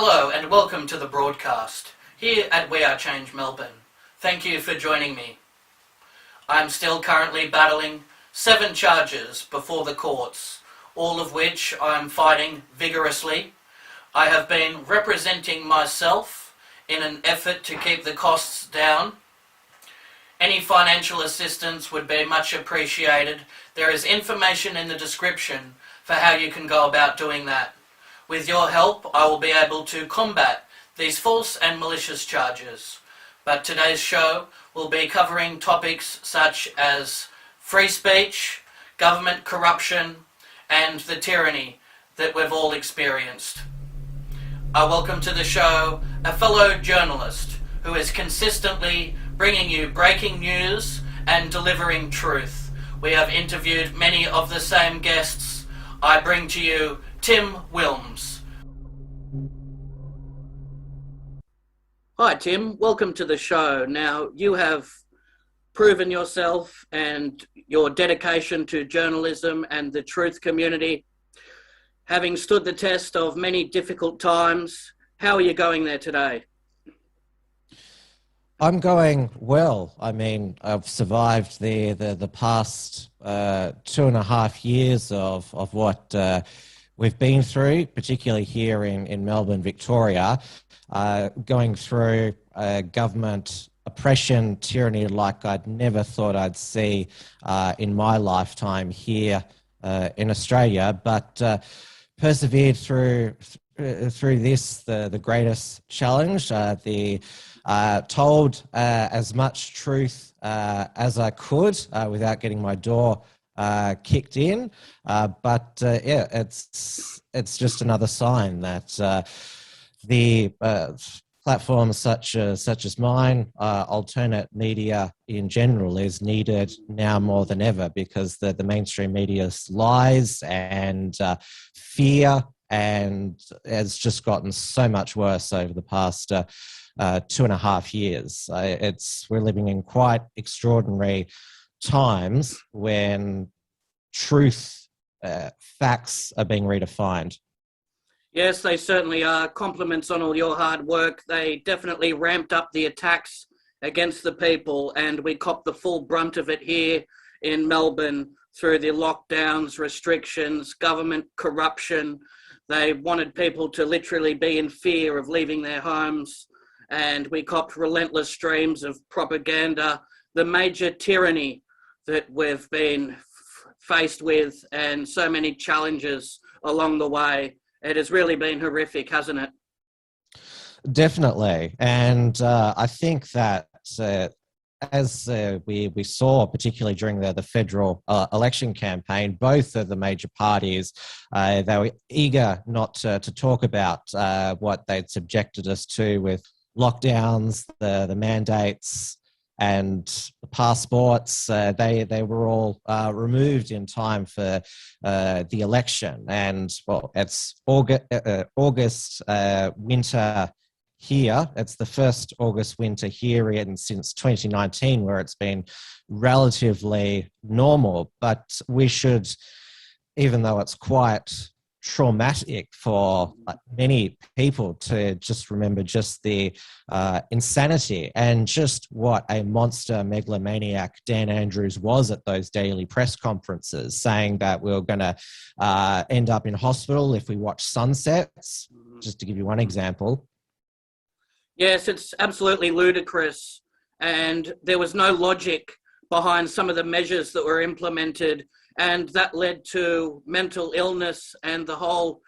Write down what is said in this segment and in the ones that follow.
Hello and welcome to the broadcast here at We Are Change Melbourne. Thank you for joining me. I am still currently battling 7 charges before the courts, all of which I am fighting vigorously. I have been representing myself in an effort to keep the costs down. Any financial assistance would be much appreciated. There is information in the description for how you can go about doing that. With your help, I will be able to combat these false and malicious charges. But today's show will be covering topics such as free speech, government corruption, and the tyranny that we've all experienced. I welcome to the show a fellow journalist who is consistently bringing you breaking news and delivering truth. We have interviewed many of the same guests. I bring to you Tim Wilms. Hi Tim, welcome to the show. Now, you have proven yourself and your dedication to journalism and the truth community, having stood the test of many difficult times. How are you going there today? I'm going well. I mean, I've survived the past 2.5 years of what we've been through, particularly here in Melbourne, Victoria, going through government oppression, tyranny like I'd never thought I'd see in my lifetime here in Australia, but persevered through this, the greatest challenge, told as much truth as I could without getting my door kicked in. But it's just another sign that the platforms such as mine, alternate media in general, is needed now more than ever, because the mainstream media's lies and fear, and it's just gotten so much worse over the past 2.5 years. We're living in quite extraordinary times when truth, facts are being redefined. Yes, they certainly are. Compliments on all your hard work. They definitely ramped up the attacks against the people, and we copped the full brunt of it here in Melbourne through the lockdowns, restrictions, government corruption. They wanted people to literally be in fear of leaving their homes, and we copped relentless streams of propaganda, the major tyranny that we've been faced with, and so many challenges along the way. It has really been horrific, hasn't it? Definitely. And I think that as we saw, particularly during the federal election campaign, both of the major parties, they were eager not to talk about what they'd subjected us to with lockdowns, the mandates, and the passports. They were all removed in time for the election. And, well, it's August winter here. It's the first August winter here since 2019, where it's been relatively normal. But we should, even though it's quite traumatic for many people, to just remember just the insanity and just what a monster megalomaniac Dan Andrews was at those daily press conferences, saying that we were going to end up in hospital if we watch sunsets, just to give you one example. Yes, it's absolutely ludicrous, and there was no logic behind some of the measures that were implemented, and that led to mental illness and the whole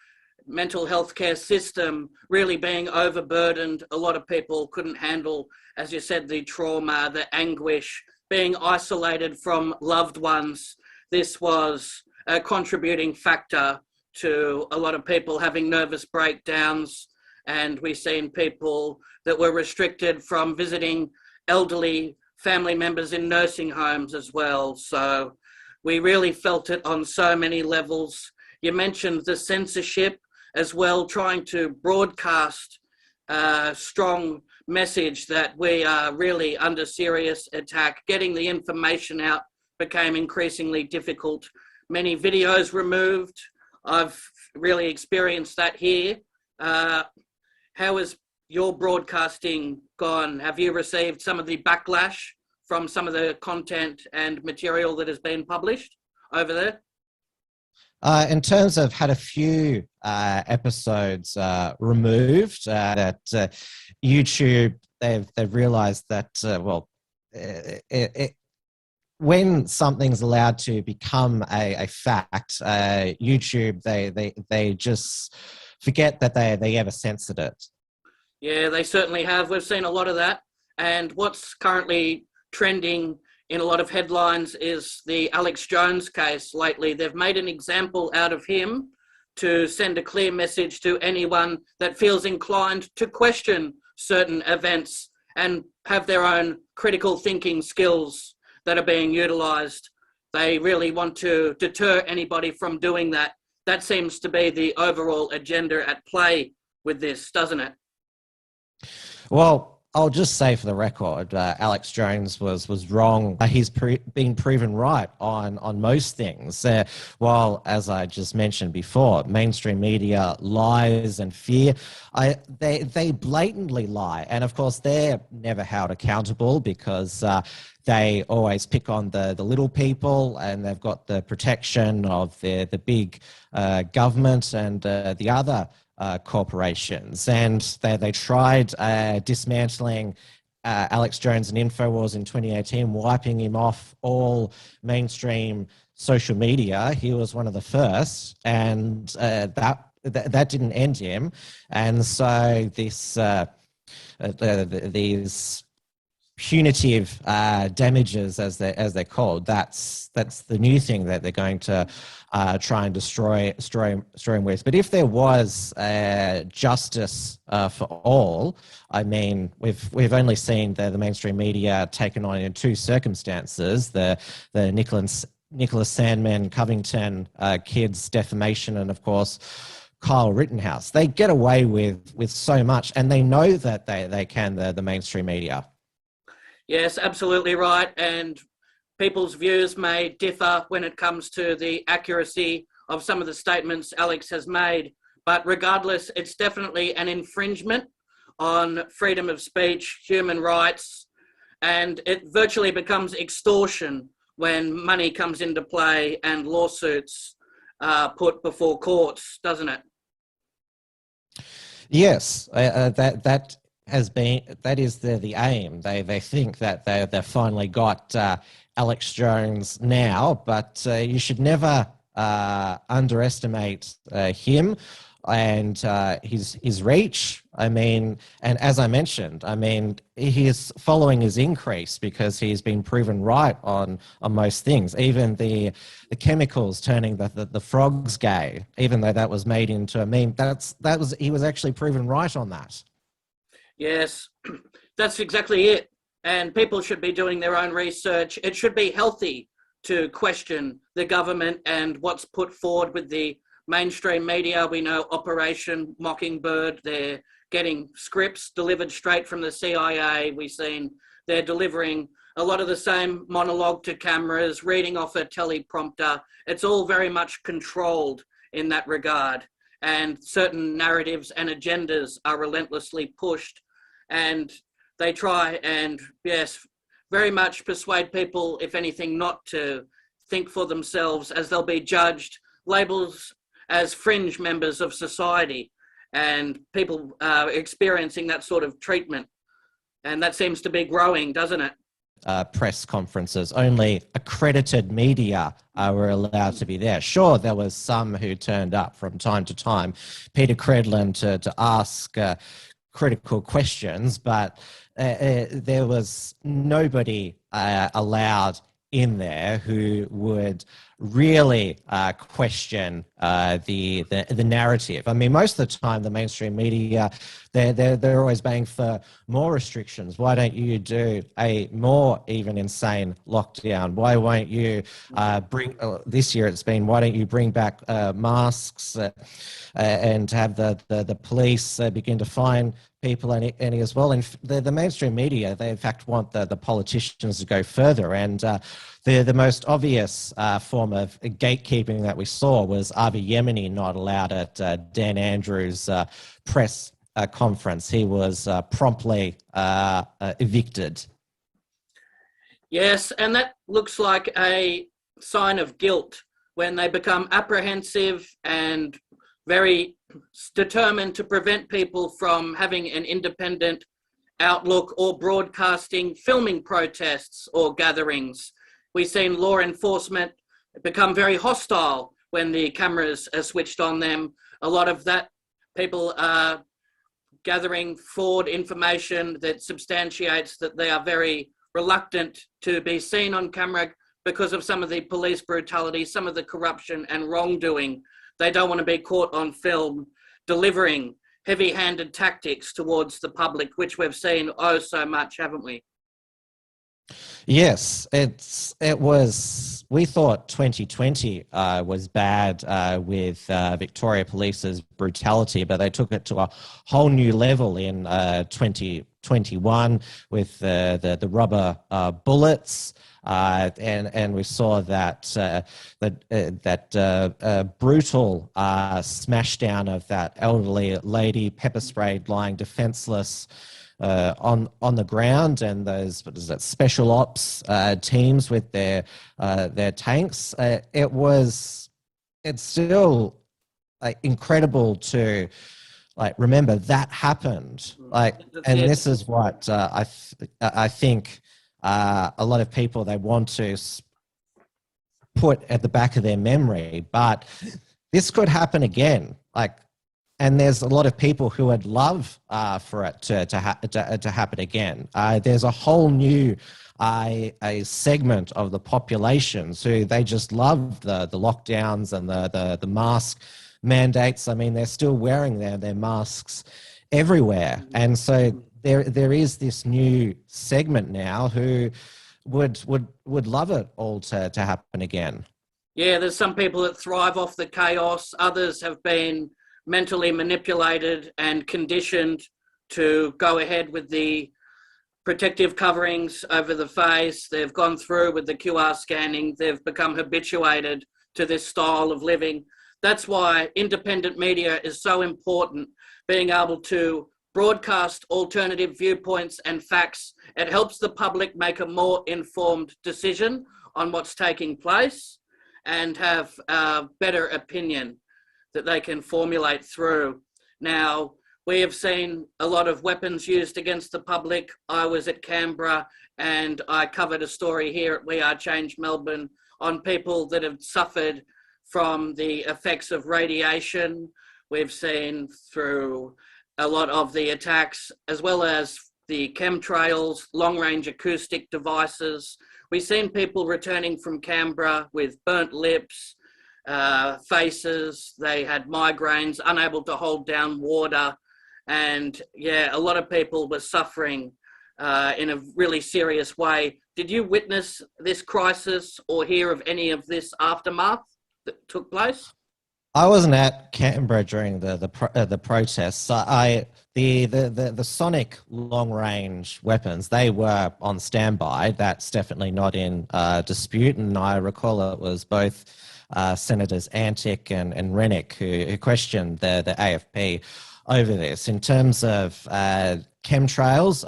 mental health care system really being overburdened. A lot of people couldn't handle, as you said, the trauma, the anguish, being isolated from loved ones. This was a contributing factor to a lot of people having nervous breakdowns, and we've seen people that were restricted from visiting elderly family members in nursing homes as well. So we really felt it on so many levels. You mentioned the censorship as well, trying to broadcast a strong message that we are really under serious attack. Getting the information out became increasingly difficult. Many videos removed. I've really experienced that here. How has your broadcasting gone? Have you received some of the backlash from some of the content and material that has been published over there? In terms of had a few episodes removed, that YouTube, they've realized that, when something's allowed to become a fact, YouTube, they just forget that they ever censored it. Yeah, they certainly have. We've seen a lot of that. And what's currently trending in a lot of headlines is the Alex Jones case lately. They've made an example out of him to send a clear message to anyone that feels inclined to question certain events and have their own critical thinking skills that are being utilised. They really want to deter anybody from doing that. That seems to be the overall agenda at play with this, doesn't it? Well, I'll just say for the record, Alex Jones was wrong. He's been proven right on most things. While, as I just mentioned before, mainstream media lies and fear, they blatantly lie. And of course, they're never held accountable because they always pick on the little people, and they've got the protection of the big government and the other corporations. And they tried dismantling Alex Jones and InfoWars in 2018, wiping him off all mainstream social media. He was one of the first, and that didn't end him. And so these punitive damages, as they're called, that's the new thing that they're going to try and destroy him with. But if there was justice for all, I mean, we've only seen the mainstream media taken on in two circumstances: the Nicholas Sandman Covington kids defamation, and of course Kyle Rittenhouse. They get away with so much, and they know that they can, the mainstream media. Yes, absolutely right. And people's views may differ when it comes to the accuracy of some of the statements Alex has made. But regardless, it's definitely an infringement on freedom of speech, human rights, and it virtually becomes extortion when money comes into play and lawsuits are put before courts, doesn't it? Yes, that is the aim. They think that they've finally got Alex Jones now, but you should never underestimate him and his reach. I mean, and as I mentioned, I mean, his following is increased because he's been proven right on most things. Even the chemicals turning the frogs gay, even though that was made into a meme, he was actually proven right on that. Yes, that's exactly it. And people should be doing their own research. It should be healthy to question the government and what's put forward with the mainstream media. We know Operation Mockingbird, they're getting scripts delivered straight from the CIA. We've seen they're delivering a lot of the same monologue to cameras, reading off a teleprompter. It's all very much controlled in that regard. And certain narratives and agendas are relentlessly pushed. And they try and, yes, very much persuade people, if anything, not to think for themselves, as they'll be judged, labels as fringe members of society. And people are experiencing that sort of treatment. And that seems to be growing, doesn't it? Press conferences. Only accredited media were allowed to be there. Sure, there was some who turned up from time to time, Peter Credlin, to ask critical questions, but there was nobody allowed in there who would really question the narrative. I mean, most of the time, the mainstream media, they're always banging for more restrictions. Why don't you do a more even insane lockdown? Why won't you bring, this year it's been, why don't you bring back masks and have the police begin to fine people any as well? And the mainstream media, they in fact want the politicians to go further. And the most obvious form of gatekeeping that we saw was Avi Yemeni not allowed at Dan Andrews' press conference, he was promptly evicted. Yes, and that looks like a sign of guilt when they become apprehensive and very determined to prevent people from having an independent outlook or broadcasting, filming protests or gatherings. We've seen law enforcement become very hostile when the cameras are switched on them. A lot of that, people are gathering fraud information that substantiates that they are very reluctant to be seen on camera because of some of the police brutality, some of the corruption and wrongdoing. They don't want to be caught on film delivering heavy-handed tactics towards the public, which we've seen oh so much, haven't we? Yes, it was. We thought 2020 was bad with Victoria Police's brutality, but they took it to a whole new level in 2021 with the rubber bullets. And we saw that brutal smashdown of that elderly lady, pepper sprayed, lying defenseless on the ground, and those special ops teams with their tanks. It's still incredible to remember that happened. And this is what I think. A lot of people, they want to put at the back of their memory, but this could happen again. And there's a lot of people who would love for it to happen again. There's a whole new a segment of the population who they just love the lockdowns and the mask mandates. I mean, they're still wearing their masks everywhere, and so there is this new segment now who would love it all to happen again. Yeah, there's some people that thrive off the chaos. Others have been mentally manipulated and conditioned to go ahead with the protective coverings over the face. They've gone through with the QR scanning. They've become habituated to this style of living. That's why independent media is so important, being able to broadcast alternative viewpoints and facts. It helps the public make a more informed decision on what's taking place and have a better opinion that they can formulate through. Now, we have seen a lot of weapons used against the public. I was at Canberra and I covered a story here at We Are Change Melbourne on people that have suffered from the effects of radiation. We've seen through a lot of the attacks, as well as the chemtrails, long-range acoustic devices. We've seen people returning from Canberra with burnt lips, faces. They had migraines, unable to hold down water. And yeah, a lot of people were suffering in a really serious way. Did you witness this crisis or hear of any of this aftermath that took place? I wasn't at Canberra during the protests. The sonic long-range weapons, they were on standby. That's definitely not in dispute. And I recall it was both Senators Antic and Rennick who questioned the AFP over this. In terms of chemtrails,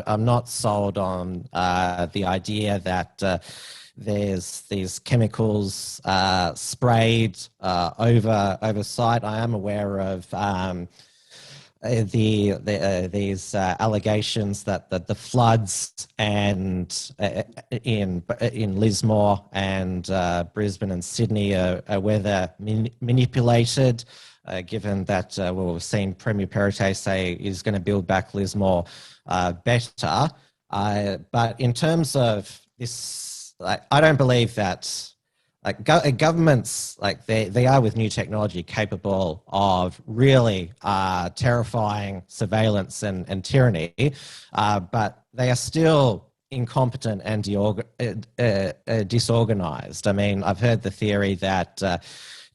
I'm not sold on the idea that there's these chemicals sprayed over site. I am aware of these allegations that the floods and in Lismore and Brisbane and Sydney are weather manipulated. Given that we've seen Premier Perrottet say he's going to build back Lismore better, but in terms of this. I don't believe that governments, they are with new technology capable of really terrifying surveillance and tyranny, but they are still incompetent and disorganized. I mean, I've heard the theory that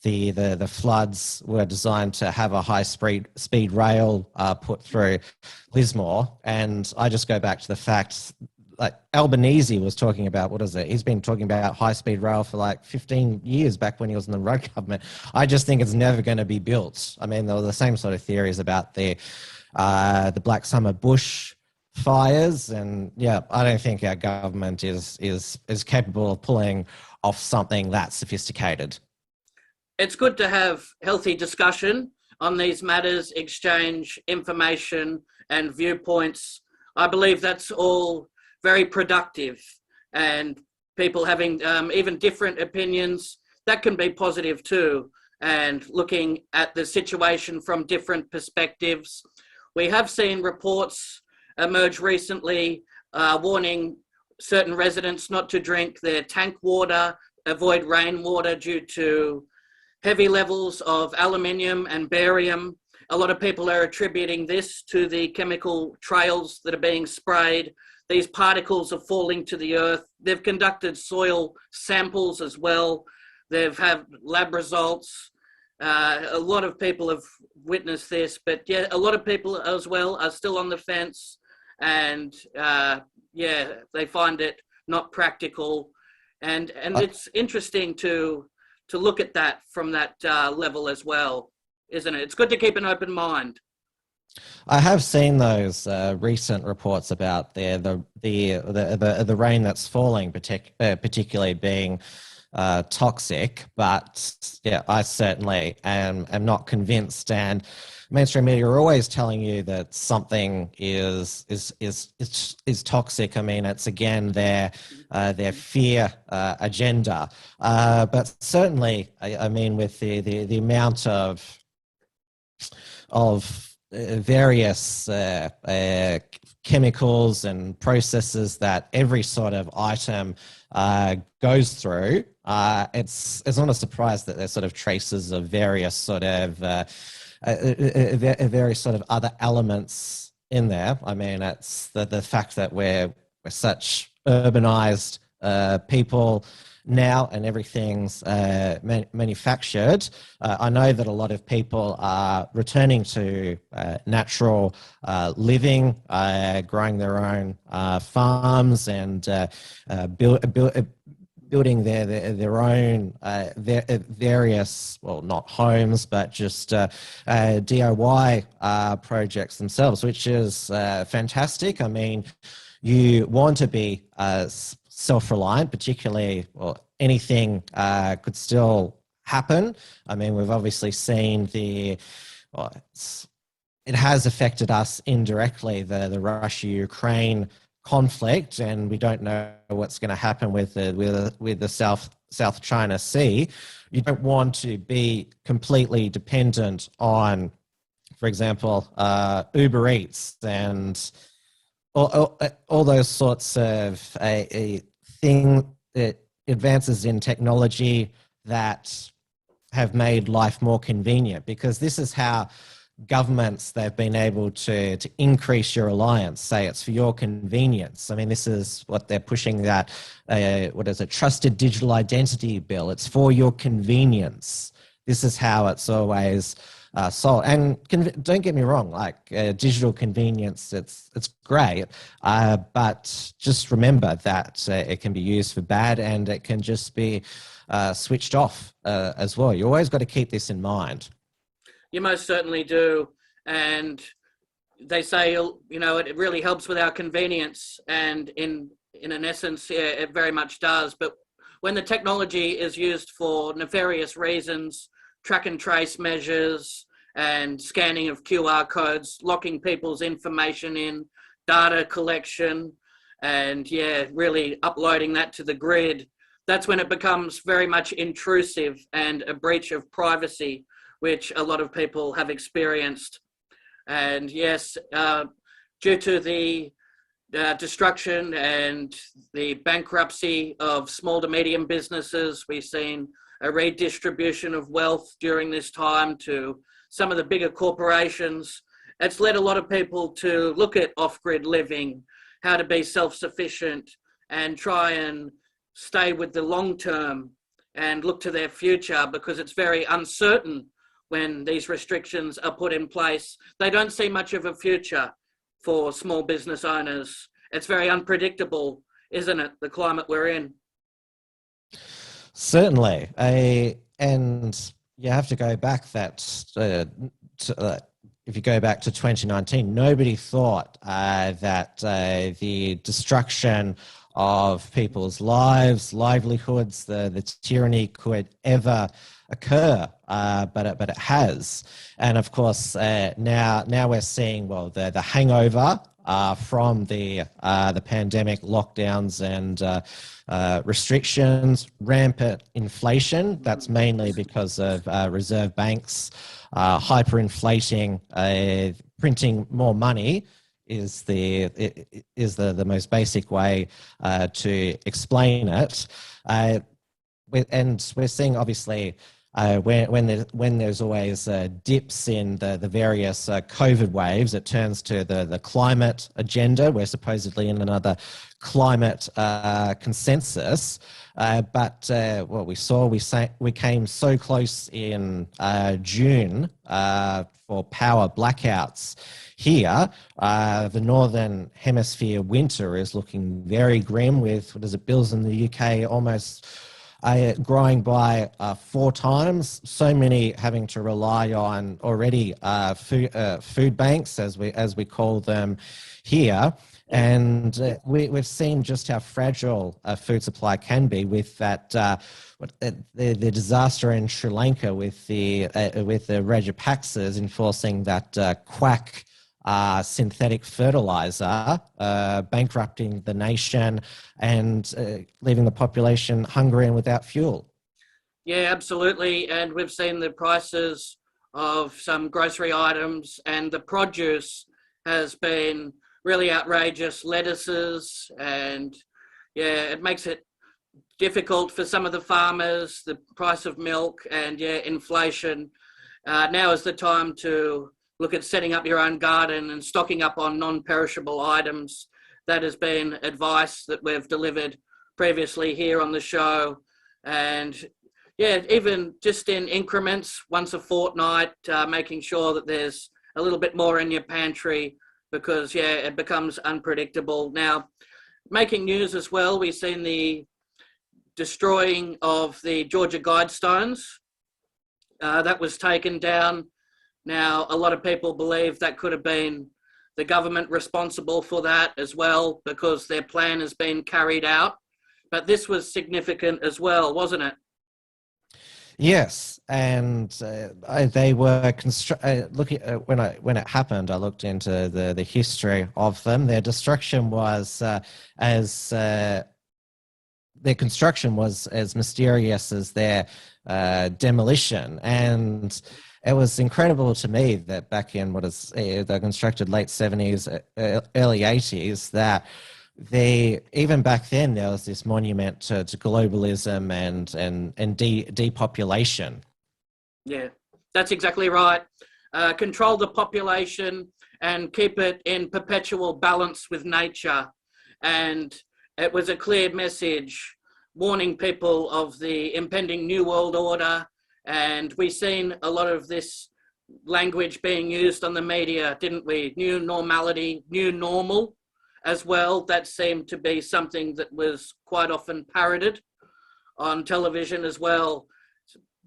the floods were designed to have a high speed rail put through Lismore, and I just go back to the fact like Albanese was talking about, what is it? He's been talking about high-speed rail for like 15 years back when he was in the Rudd government. I just think it's never going to be built. I mean, there were the same sort of theories about the Black Summer bush fires, and yeah, I don't think our government is capable of pulling off something that sophisticated. It's good to have healthy discussion on these matters, exchange information and viewpoints. I believe that's all very productive, and people having even different opinions, that can be positive too, and looking at the situation from different perspectives. We have seen reports emerge recently warning certain residents not to drink their tank water, avoid rainwater due to heavy levels of aluminium and barium. A lot of people are attributing this to the chemical trails that are being sprayed. These particles are falling to the earth. They've conducted soil samples as well. They've had lab results. A lot of people have witnessed this, but yeah, a lot of people as well are still on the fence, and yeah, they find it not practical. And it's interesting to look at that from that level as well, isn't it? It's good to keep an open mind. I have seen those recent reports about the rain that's falling, particularly being toxic. But yeah, I certainly am not convinced. And mainstream media are always telling you that something is toxic. I mean, it's again their fear agenda. But certainly, I mean, with the amount of various chemicals and processes that every sort of item goes through, it's not a surprise that there's sort of traces of various sort of other elements in there. I mean, it's the fact that we're such urbanized people now, and everything's manufactured. I know that a lot of people are returning to natural living, growing their own farms, and building their own various, well, not homes, but just DIY projects themselves, which is fantastic. I mean, you want to be self-reliant, particularly, well, anything could still happen. I mean, we've obviously seen it has affected us indirectly, the Russia-Ukraine conflict, and we don't know what's going to happen with the South China Sea. You don't want to be completely dependent on, for example, Uber Eats and all those sorts of advances in technology that have made life more convenient, because this is how governments, they've been able to increase your reliance. Say it's for your convenience. I mean, this is what they're pushing, that what is it, trusted digital identity bill. It's for your convenience. This is how it's always sold. And don't get me wrong, like digital convenience, it's great, but just remember that it can be used for bad, and it can just be switched off as well. You always got to keep this in mind. You most certainly do. And they say, you know, it really helps with our convenience, and in an essence, yeah, it very much does. But when the technology is used for nefarious reasons, track and trace measures and scanning of QR codes, locking people's information in, data collection, and yeah, really uploading that to the grid, that's when it becomes very much intrusive and a breach of privacy, which a lot of people have experienced. And yes, due to the destruction and the bankruptcy of small to medium businesses, we've seen a redistribution of wealth during this time to some of the bigger corporations. It's led a lot of people to look at off-grid living, how to be self-sufficient, and try and stay with the long term and look to their future, because it's very uncertain when these restrictions are put in place. They don't see much of a future for small business owners, it's very unpredictable, isn't it, the climate we're in? Certainly. And you have to go back if you go back to 2019, nobody thought that the destruction of people's lives, livelihoods, the tyranny could ever occur, but it has. And of course, now we're seeing, well, the hangover from the pandemic lockdowns and restrictions, rampant inflation. That's mainly because of reserve banks hyperinflating, printing more money is the most basic way to explain it. And we're seeing, obviously, when there's always dips in the various COVID waves, it turns to the climate agenda. We're supposedly in another climate consensus. But what we saw, we came so close in June for power blackouts here. The Northern Hemisphere winter is looking very grim with, bills in the UK almost growing by 4 times. So many having to rely on already food banks, as we call them here. And we've seen just how fragile food supply can be with that the disaster in Sri Lanka with the Rajapaksas enforcing that quack synthetic fertilizer, bankrupting the nation and leaving the population hungry and without fuel. Yeah, absolutely. And we've seen the prices of some grocery items, and the produce has been really outrageous. Lettuces, and yeah, it makes it difficult for some of the farmers, the price of milk, and yeah, inflation. Now is the time to look at setting up your own garden and stocking up on non-perishable items. That has been advice that we've delivered previously here on the show. And yeah, even just in increments, once a fortnight, making sure that there's a little bit more in your pantry, because yeah, it becomes unpredictable. Now, making news as well, we've seen the destroying of the Georgia Guidestones. That was taken down. Now, a lot of people believe that could have been the government responsible for that as well, because their plan has been carried out. But this was significant as well, wasn't it? Yes, and they were looking when it happened. I looked into the history of them. Their destruction was their construction was as mysterious as their demolition, and it was incredible to me that back in they constructed late 70s, early 80s, that even back then there was this monument to globalism and depopulation. Yeah, that's exactly right. Control the population and keep it in perpetual balance with nature. And it was a clear message warning people of the impending New World Order. And we've seen a lot of this language being used on the media, didn't we? New normality, new normal as well. That seemed to be something that was quite often parroted on television as well,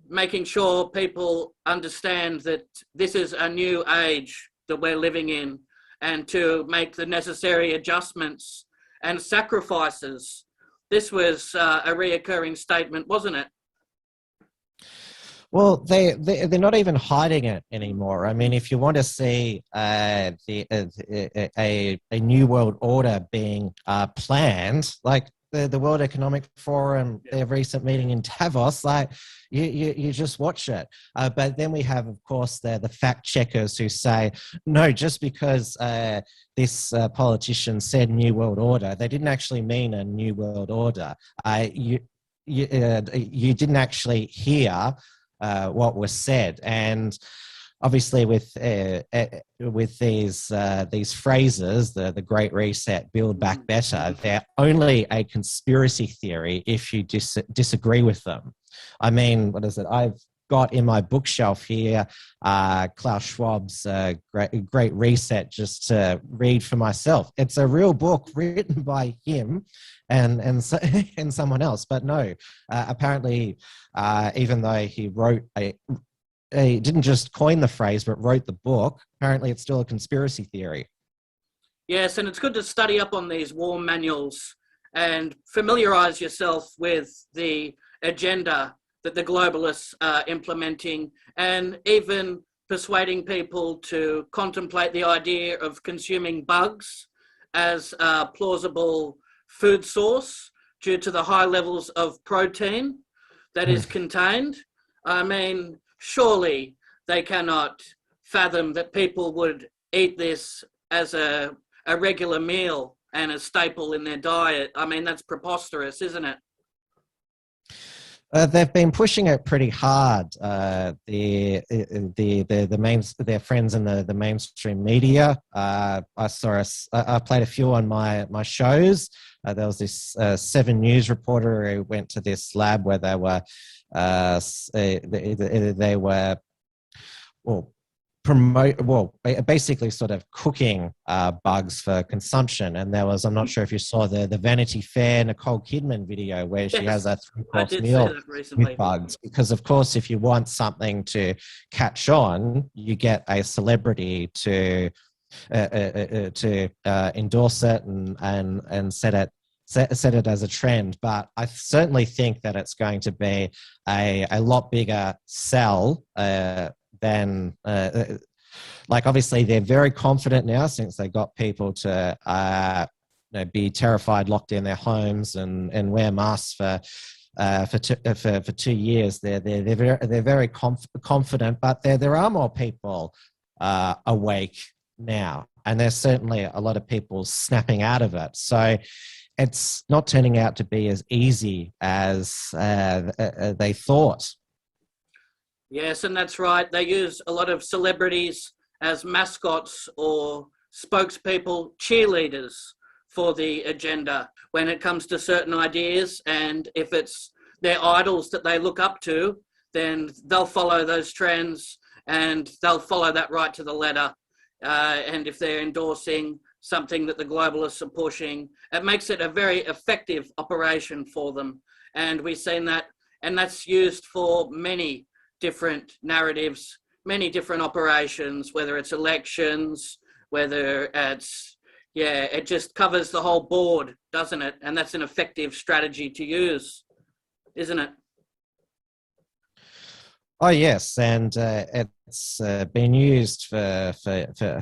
making sure people understand that this is a new age that we're living in, and to make the necessary adjustments and sacrifices. This was a reoccurring statement, wasn't it? Well, they're not even hiding it anymore. I mean, if you want to see a new world order being planned, like the World Economic Forum, their recent meeting in Davos, like you just watch it. But then we have, of course, the fact checkers who say, no, just because this politician said new world order, they didn't actually mean a new world order. You didn't actually hear what was said. And obviously with these phrases, the Great Reset, Build Back Better, they're only a conspiracy theory if you disagree with them. I mean, what is it? got in my bookshelf here Klaus Schwab's Great Reset, just to read for myself. It's a real book written by him and someone else. But no, apparently, even though he didn't just coin the phrase, but wrote the book, apparently it's still a conspiracy theory. Yes, and it's good to study up on these war manuals and familiarize yourself with the agenda that the globalists are implementing, and even persuading people to contemplate the idea of consuming bugs as a plausible food source due to the high levels of protein that is contained. I mean, surely they cannot fathom that people would eat this as a regular meal and a staple in their diet. I mean, that's preposterous, isn't it? They've been pushing it pretty hard. Their friends in the mainstream media. I played a few on my shows. There was this 7 News reporter who went to this lab where they were basically sort of cooking bugs for consumption. And there was, I'm not sure if you saw the Vanity Fair Nicole Kidman video where she has a 3-course meal with bugs. Because of course, if you want something to catch on, you get a celebrity to endorse it and set it as a trend. But I certainly think that it's going to be a lot bigger sell than obviously they're very confident now, since they got people to be terrified, locked in their homes and wear masks for 2 years. They're very confident, but there are more people awake now, and there's certainly a lot of people snapping out of it. So it's not turning out to be as easy as they thought. Yes, and that's right. They use a lot of celebrities as mascots or spokespeople, cheerleaders for the agenda when it comes to certain ideas. And if it's their idols that they look up to, then they'll follow those trends and they'll follow that right to the letter. And if they're endorsing something that the globalists are pushing, it makes it a very effective operation for them. And we've seen that, and that's used for many different narratives, many different operations, whether it's elections, whether it's, it just covers the whole board, doesn't it? And that's an effective strategy to use, isn't it? Oh yes, and it's been used for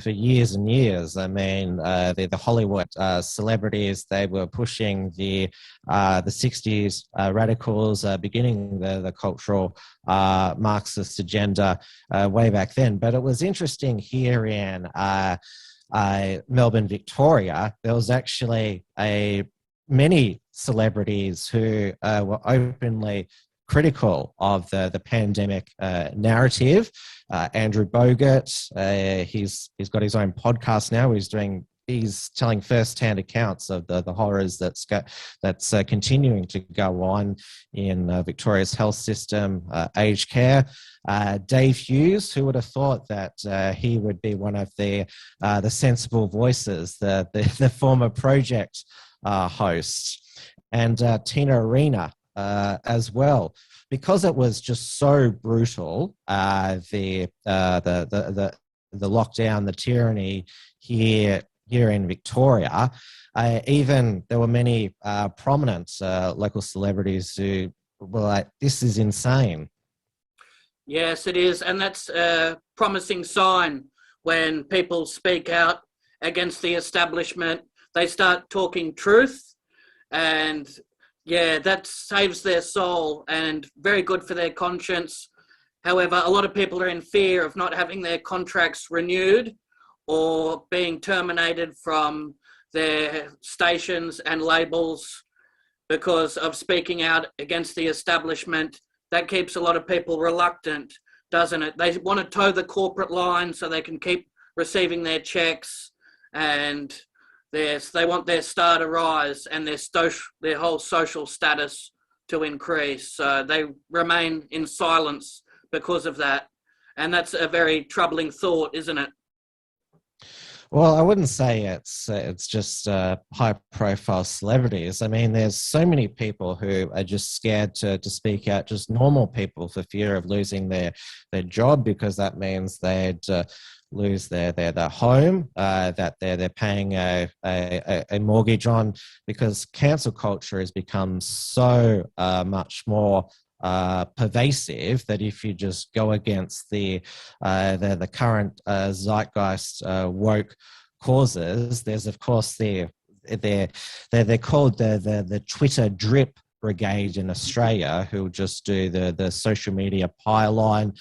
years and years. I mean, the Hollywood celebrities, they were pushing the 60s radicals, beginning the cultural Marxist agenda way back then. But it was interesting here in Melbourne, Victoria. There was actually many celebrities who were openly critical of the pandemic narrative. Andrew Bogut, he's got his own podcast now. He's telling first-hand accounts of the horrors that's continuing to go on in Victoria's health system, aged care. Dave Hughes, who would have thought that he would be one of the sensible voices, the former Project host, and Tina Arena as well, because it was just so brutal. The lockdown, the tyranny here in Victoria. Even there were many prominent local celebrities who were like, "This is insane." Yes, it is, and that's a promising sign when people speak out against the establishment. They start talking truth, and that saves their soul and very good for their conscience. However, a lot of people are in fear of not having their contracts renewed or being terminated from their stations and labels because of speaking out against the establishment. That keeps a lot of people reluctant, doesn't it? They want to toe the corporate line so they can keep receiving their checks, and they want their star to rise and their whole social status to increase. So they remain in silence because of that. And that's a very troubling thought, isn't it? Well, I wouldn't say it's just high-profile celebrities. I mean, there's so many people who are just scared to speak out, just normal people, for fear of losing their job, because that means they'd lose their home that they're paying a mortgage on, because cancel culture has become so much more pervasive that if you just go against the current zeitgeist woke causes, there's of course they're called the Twitter drip brigade in Australia, who just do the social media pile-on,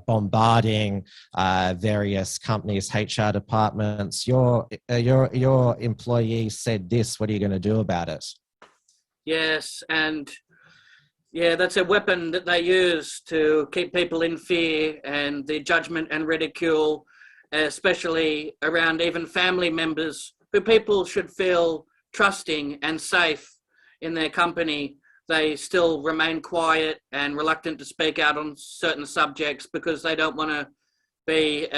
bombarding various companies' HR departments. Your employee said this. What are you going to do about it? Yes, and yeah, that's a weapon that they use to keep people in fear and the judgment and ridicule, especially around even family members who people should feel trusting and safe in their company. They still remain quiet and reluctant to speak out on certain subjects because they don't want to be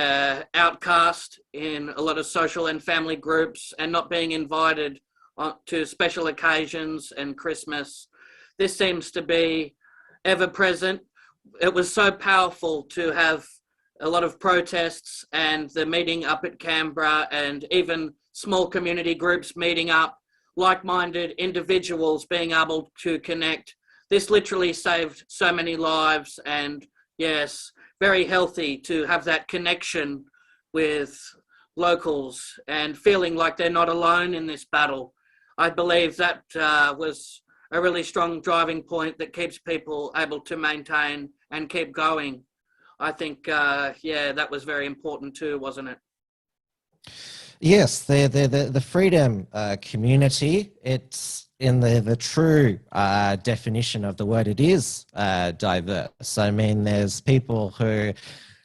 outcast in a lot of social and family groups and not being invited to special occasions and Christmas. This seems to be ever present. It was so powerful to have a lot of protests and the meeting up at Canberra, and even small community groups meeting up, like-minded individuals being able to connect. This literally saved so many lives, and yes, very healthy to have that connection with locals and feeling like they're not alone in this battle. I believe that was a really strong driving point that keeps people able to maintain and keep going. I think, that was very important too, wasn't it? Yes, the freedom community, it's in the true definition of the word, it is diverse. I mean, there's people who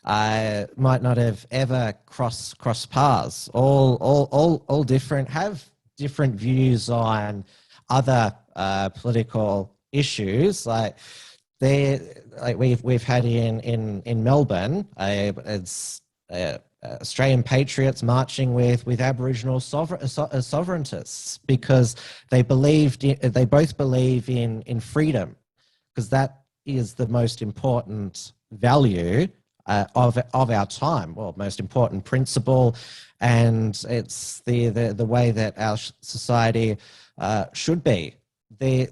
might not have ever crossed paths, all different, have different views on other political issues. We've had in Melbourne, it's Australian patriots marching with Aboriginal sovereigntists, because they both believe in freedom, because that is the most important value of our time, well, most important principle, and it's the way that our society should be. The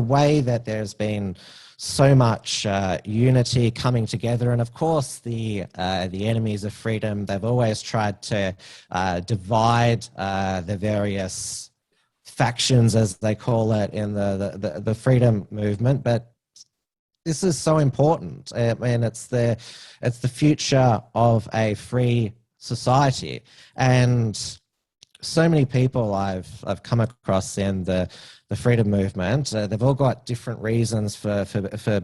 way that there's been so much unity coming together, and of course the enemies of freedom, they've always tried to divide the various factions, as they call it, in the freedom movement. But this is so important. I mean, it's the future of a free society, and so many people I've come across in the freedom movement, they've all got different reasons for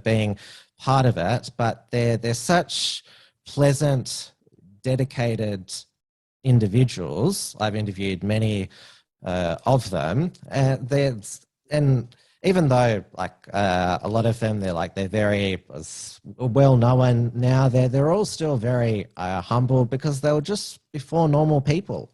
being part of it, but they're such pleasant, dedicated individuals. I've interviewed many of them, and even though a lot of them, they're very well known now, they're all still very humble, because they were just before normal people.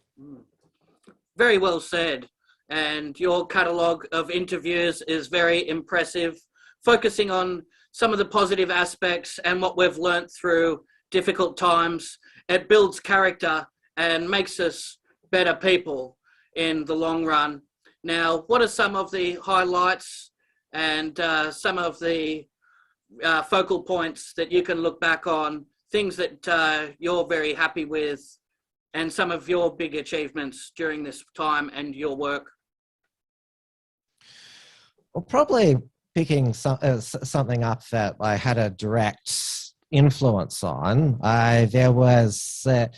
Very well said. And your catalogue of interviews is very impressive, focusing on some of the positive aspects and what we've learnt through difficult times. It builds character and makes us better people in the long run. Now, what are some of the highlights and some of the focal points that you can look back on, things that you're very happy with, and some of your big achievements during this time and your work? Well, probably picking something up that I had a direct influence on. There was a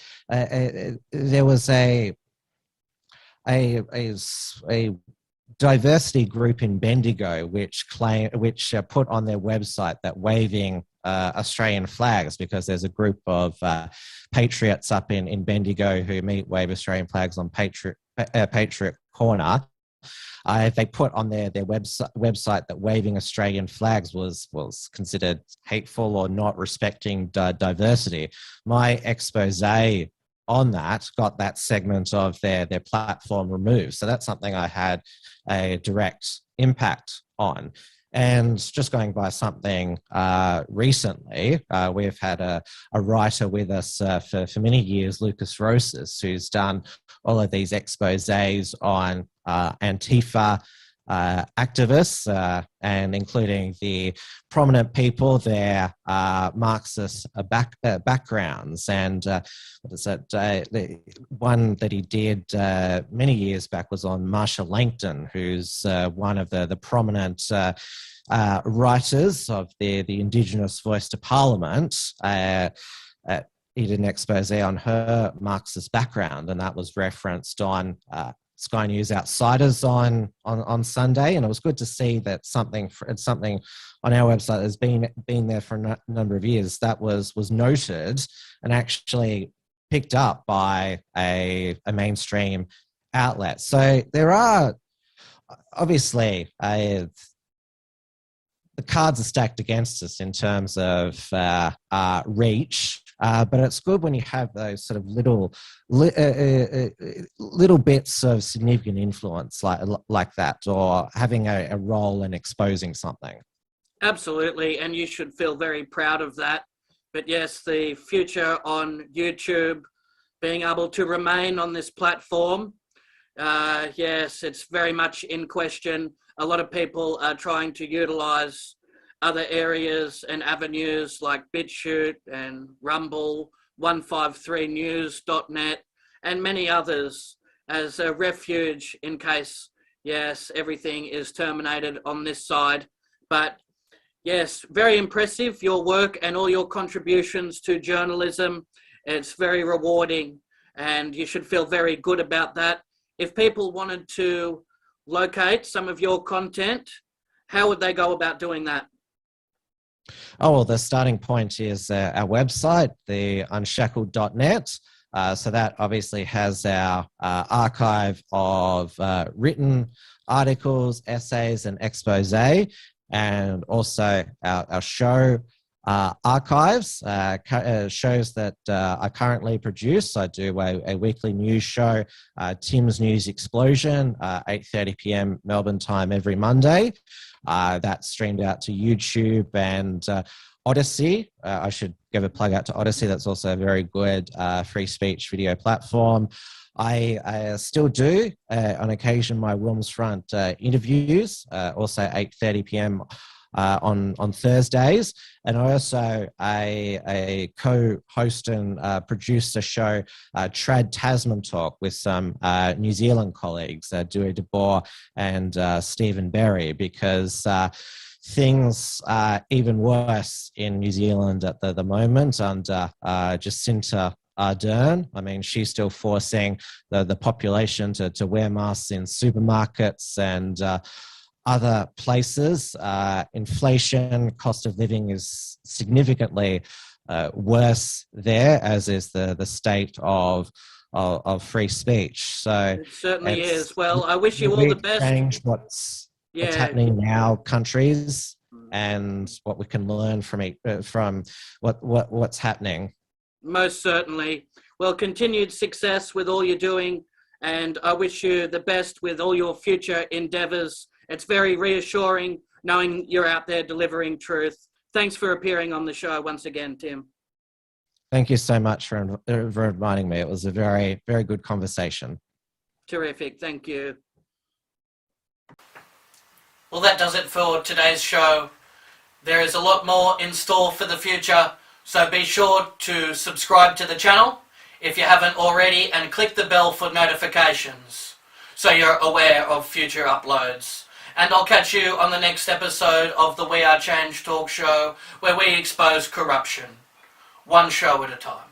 diversity group in Bendigo which put on their website that waving Australian flags, because there's a group of patriots up in Bendigo who wave Australian flags on Patriot Corner. They put on their website that waving Australian flags was considered hateful or not respecting diversity. My expose on that got that segment of their platform removed. So that's something I had a direct impact on. And just going by something recently, we've had a writer with us for many years, Lucas Rosas, who's done all of these exposés on Antifa activists, and including the prominent people, their Marxist backgrounds. And what is it? The one that he did many years back was on Marsha Langton, who's one of the prominent writers of the Indigenous Voice to Parliament. He did an expose on her Marxist background, and that was referenced on Sky News Outsiders on Sunday, and it was good to see that something on our website has been there for a number of years that was noted and actually picked up by a mainstream outlet. So there are obviously the cards are stacked against us in terms of reach, but it's good when you have those sort of little bits of significant influence like that, or having a role in exposing something. Absolutely, and you should feel very proud of that. But yes, the future on YouTube, being able to remain on this platform, yes, it's very much in question. A lot of people are trying to utilize other areas and avenues like BitChute and Rumble, 153news.net, and many others as a refuge in case, yes, everything is terminated on this side. But yes, very impressive, your work and all your contributions to journalism. It's very rewarding, and you should feel very good about that. If people wanted to locate some of your content, how would they go about doing that? Oh, well, the starting point is our website, the unshackled.net. So that obviously has our archive of written articles, essays, and expose, and also our show archives, shows that I currently produce. I do a weekly news show, Tim's News Explosion, 8:30 p.m. Melbourne time every Monday. That's streamed out to YouTube and Odyssey. I should give a plug out to Odyssey. That's also a very good free speech video platform. I still do, on occasion, my Wilms Front interviews, also 8:30 p.m. On Thursdays, and I also a co-host and produce a show, Trad Tasman Talk, with some New Zealand colleagues, Dewey De Boer and Stephen Berry, because things are even worse in New Zealand at the moment under Jacinta Ardern. I mean, she's still forcing the population to wear masks in supermarkets and other places. Inflation, cost of living is significantly worse there, as is the state of free speech. So it certainly is. Well, I wish you all the best. Change what's happening in our countries and what we can learn from what's happening. Most certainly. Well, continued success with all you're doing, and I wish you the best with all your future endeavors. It's very reassuring knowing you're out there delivering truth. Thanks for appearing on the show once again, Tim. Thank you so much for inviting me. It was a very, very good conversation. Terrific. Thank you. Well, that does it for today's show. There is a lot more in store for the future, so be sure to subscribe to the channel if you haven't already, and click the bell for notifications so you're aware of future uploads. And I'll catch you on the next episode of the We Are Change talk show, where we expose corruption, one show at a time.